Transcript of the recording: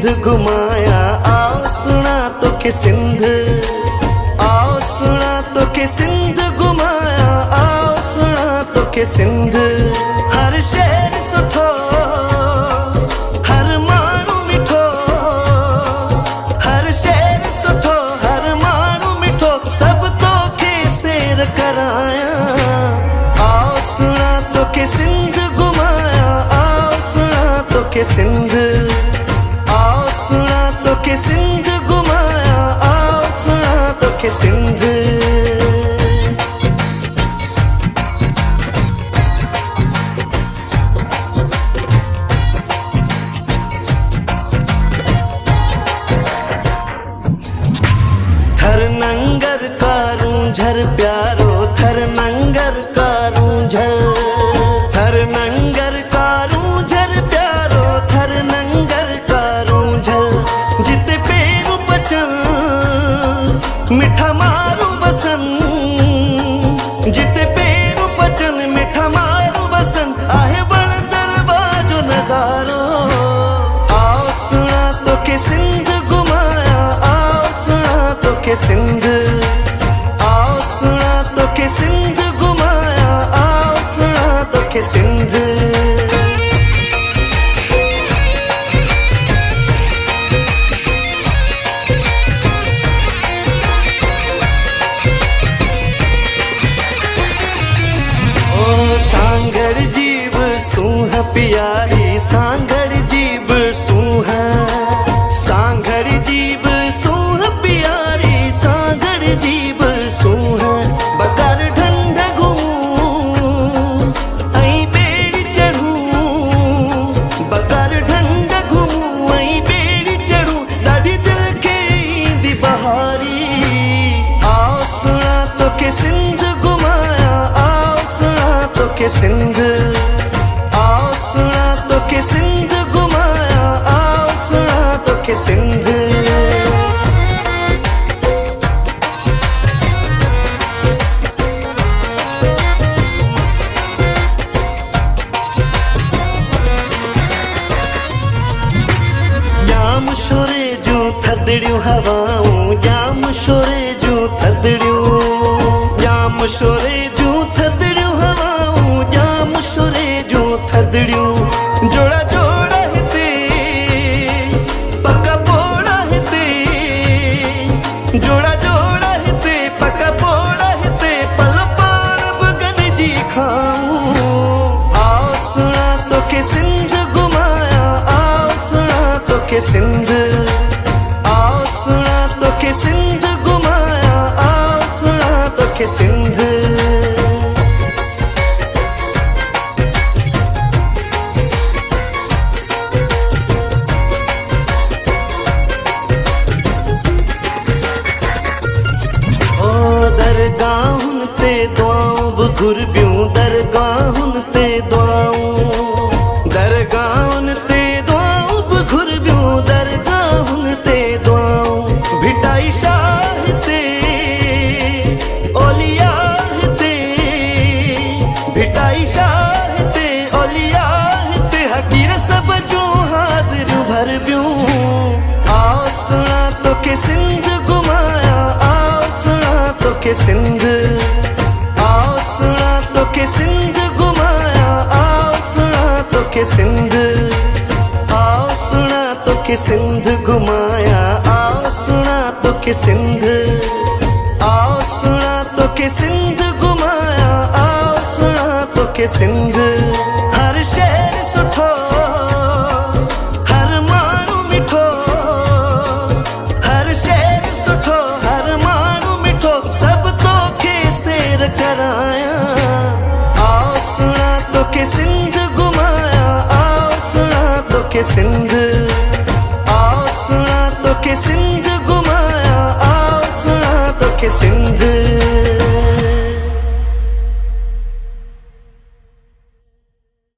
घुमाया, आओ सुना तो के सिंध, आओ सुना तो के सिंध घुमाया, आओ सुना तो के सिंध। हर शहर सुठो, हर माण्हू मिठो, हर शहर सुठो, हर माण्हू मिठो, सब तो के सैर कराया। आओ सुना तो के सिंध घुमाया, आओ सुना तो के सिंध, आओ सुना तो के सिंध घुमाया, आओ सुना तो के सिंध। थर नंगर कारूं झर प्यारो, थर नंगर कारूं झर, थर नंगर कारूं झर प्यारो, थर नंगर कारूं झर। जिते पेरू बचन मिठा मारू बसन, जिते पेरू बचन मिठा मारू बसन, आहे बण दरवाजो नजारो। आओ सुना तो के सिंध घुमाया, आओ सुना तो के सिंध, आओ सुना तो के सिंध घुमाया, आओ सुना तो के सिंध। ओ सांगड़ जीव सूह प्यारी, सांगड़ जीव सूह, सांगड़ जीव सूह प्यारी, सांगड़ जीव सूह। बगर ढंढ घूमूं ऐं बेड़ी चढ़ूं, बगर ढंढ घूमूं ऐं बेड़ी चढ़ूं, ॾाढी दिल खे ईंदी बहारी। आओ सुना तो के सिंध घुमाया, आओ सुना तो के सिंध, आओ सुना तो के सिंध घुमाया, आओ सुना तो के सिंध। जाम शोरे जूं थदड़ियूं हवाऊं, जाम शोरे जूं थदड़ियूं, जाम शोरे जूं थदड़ियूं हवाऊं, जाम शोरे जूं थदड़ियूं। जोड़ा जोड़ा हिते पका पोड़ा हिते, जोड़ा जोड़ा हिते पका पोड़ा हिते, पल पार बि गॾिजी खाऊं। आओ सुना तो के सिंध घुमाया, आओ सुना तो के सिंध, आओ सुना तो के सिंध घुमाया, आओ सुना तो के सिंध। ओ दरगाहुन ते दुआऊं बि घुरबियूं, दरगाहुन ते दुआऊं, दरगाहुन ते दुआऊं बि घुरबियूं, दरगाहुन ते दुआऊं। भिटाई शाह ते ओलिया ते, भिटाई शाह ते ओलिया ते, हकीर सब जूं हाज़िर भरबियूं। आओ सुना तो के सिंध घुमाया, आओ सुना तो के सिंध, आओ सुना तो के सिंध घुमाया, आओ सुना तो के सिंध, आओ सुना तो के सिंध घुमाया, आओ सुना तो के सिंध, आओ सुना तो के सिंध घुमाया, आओ सुना तो के सिंध। हर शहर सुठो, हर माण्हू मिठो, हर शहर सुठो, हर माण्हू मिठो, सब तो के सैर कराया। आओ सुना तो के सिंध घुमाया, आओ सुना तो के सिंध।